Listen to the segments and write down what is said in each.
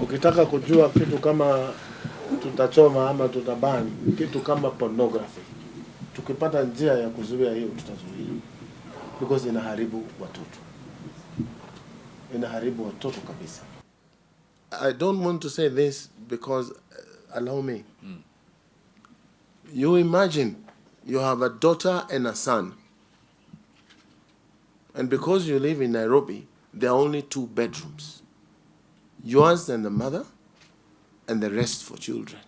Ukitaka kujua kitu kama tutachoma ama tutabani, kitu kama pornography, tukipata njia ya kuzuia hiyo tutazuia, because inaharibu watoto. Inaharibu watoto kabisa. I don't want to say this because, allow me. You imagine you have a daughter and a son, and because you live in Nairobi, there are only 2 bedrooms. Yours and the mother, and the rest for children.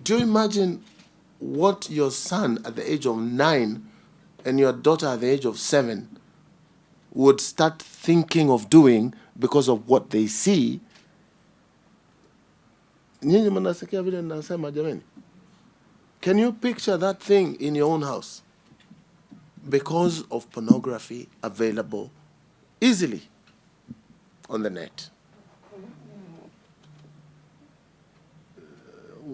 Do you imagine what your son at the age of 9 and your daughter at the age of 7 would start thinking of doing because of what they see? Can you picture that thing in your own house? Because of pornography available easily on the net.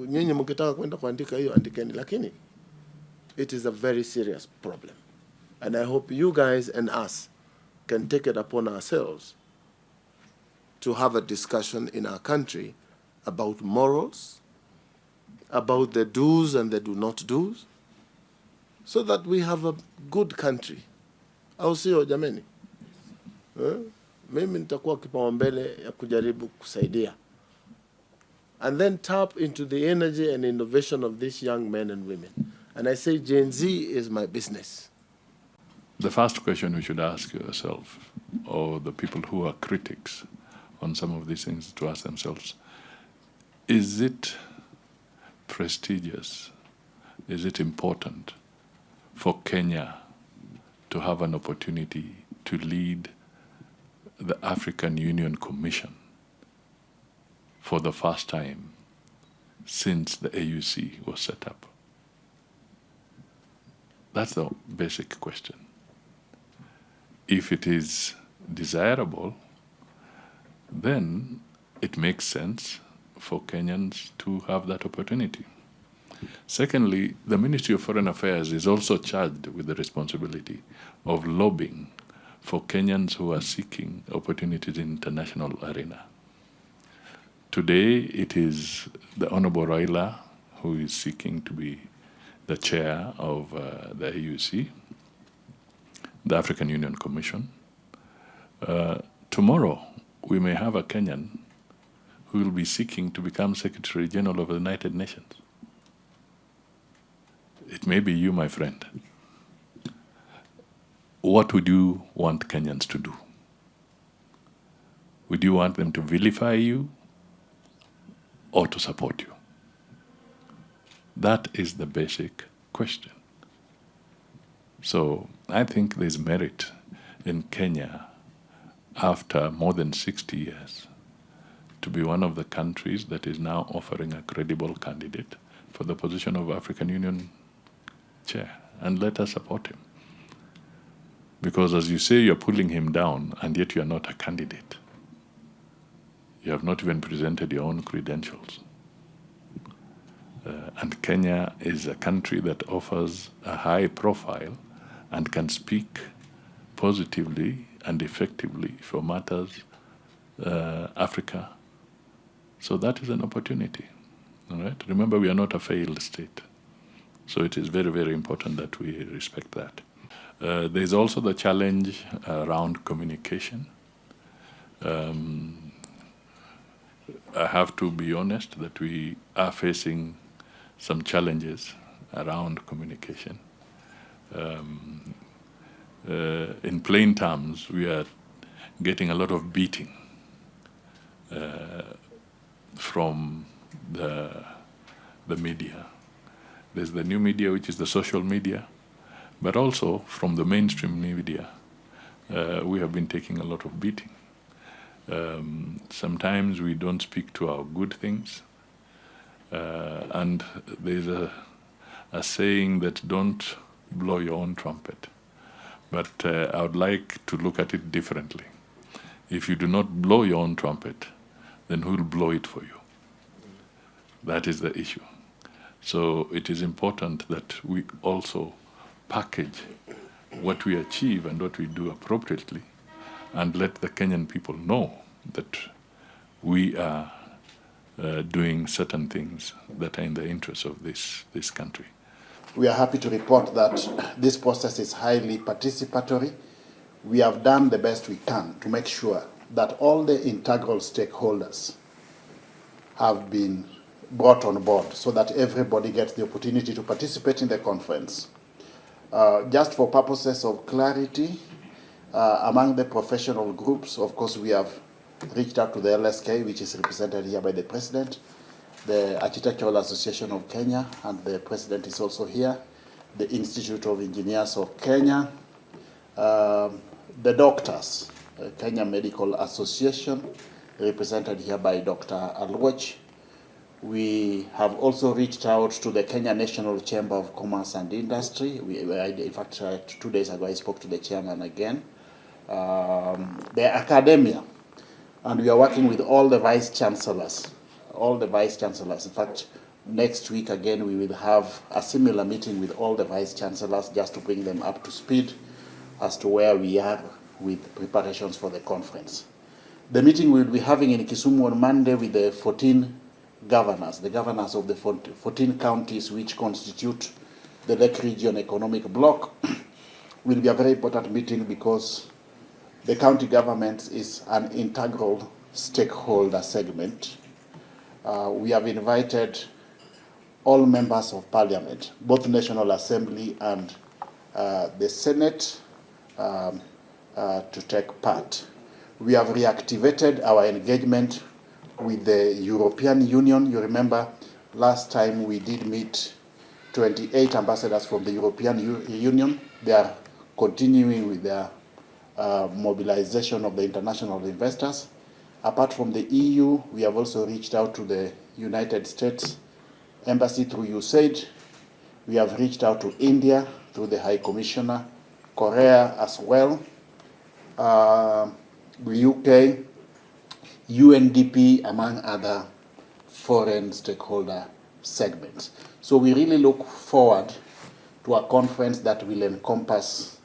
Nyinyi mkitaka kwenda kuandika hiyo andikeni, lakini it is a very serious problem. And I hope you guys and us can take it upon ourselves to have a discussion in our country about morals, about the do's and the do not do's, so that we have a good country. Au sio jameni? Mimi nitakuwa kipaumbele ya kujaribu kusaidia. And then tap into the energy and innovation of these young men and women. And I say Gen Z is my business. The first question you should ask yourself, or the people who are critics on some of these things, to ask themselves, is it prestigious? Is it important for Kenya to have an opportunity to lead the African Union Commission for the first time since the AUC was set up? That's the basic question. If it is desirable, then it makes sense for Kenyans to have that opportunity. Secondly, the Ministry of Foreign Affairs is also charged with the responsibility of lobbying for Kenyans who are seeking opportunities in international arena. Today, it is the Honorable Raila who is seeking to be the chair of the AUC, the African Union Commission. Tomorrow, we may have a Kenyan who will be seeking to become Secretary General of the United Nations. It may be you, my friend. What would you want Kenyans to do? Would you want them to vilify you or to support you? That is the basic question. So I think there's merit in Kenya, after more than 60 years, to be one of the countries that is now offering a credible candidate for the position of African Union chair. And let us support him. Because as you say, you're pulling him down, and yet you're not a candidate. You have not even presented your own credentials. And Kenya is a country that offers a high profile and can speak positively and effectively for matters Africa. So that is an opportunity. All right? Remember, we are not a failed state. So it is very, very important that we respect that. There's also the challenge around communication. I have to be honest that we are facing some challenges around communication. In plain terms, we are getting a lot of beating from the media. There's the new media, which is the social media, but also from the mainstream media, we have been taking a lot of beating. Sometimes we don't speak to our good things, and there's a saying that don't blow your own trumpet. But I would like to look at it differently. If you do not blow your own trumpet, then who will blow it for you? That is the issue. So it is important that we also package what we achieve and what we do appropriately, and let the Kenyan people know that we are doing certain things that are in the interest of this country. We are happy to report that this process is highly participatory. We have done the best we can to make sure that all the integral stakeholders have been brought on board so that everybody gets the opportunity to participate in the conference. Just for purposes of clarity, among the professional groups, of course, we have reached out to the LSK, which is represented here by the President, the Architectural Association of Kenya, and the President is also here, the Institute of Engineers of Kenya, the doctors, Kenya Medical Association, represented here by Dr. Alwach. We have also reached out to the Kenya National Chamber of Commerce and Industry. In fact, 2 days ago, I spoke to the chairman again. The academia, and we are working with all the vice chancellors. In fact, next week again, we will have a similar meeting with all the vice chancellors just to bring them up to speed as to where we are with preparations for the conference. The meeting we'll be having in Kisumu on Monday with the 14 governors, the governors of the 14 counties which constitute the Lake Region Economic Bloc, will be a very important meeting because the county government is an integral stakeholder segment. We have invited all members of parliament, both National Assembly and the Senate, to take part. We have reactivated our engagement with the European Union. You remember last time we did meet 28 ambassadors from the European Union. They are continuing with their mobilization of the international investors. Apart from the EU, we have also reached out to the United States Embassy through USAID. We have reached out to India through the High Commissioner, Korea as well, the UK, UNDP, among other foreign stakeholder segments. So we really look forward to a conference that will encompass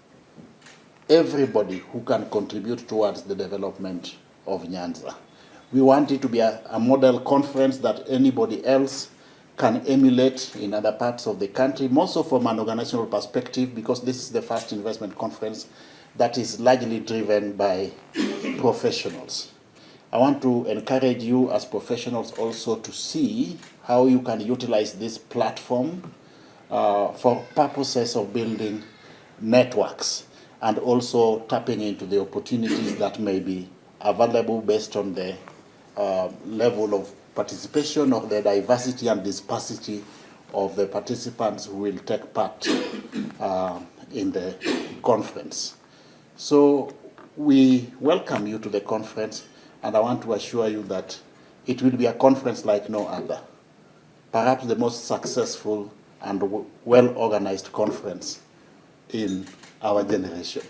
everybody who can contribute towards the development of Nyanza. We want it to be a model conference that anybody else can emulate in other parts of the country, more so from an organizational perspective, because this is the first investment conference that is largely driven by professionals. I want to encourage you as professionals also to see how you can utilize this platform for purposes of building networks and also tapping into the opportunities that may be available based on the level of participation, of the diversity and dispersity of the participants who will take part in the conference. So we welcome you to the conference, and I want to assure you that it will be a conference like no other. Perhaps the most successful and well-organized conference in our generation.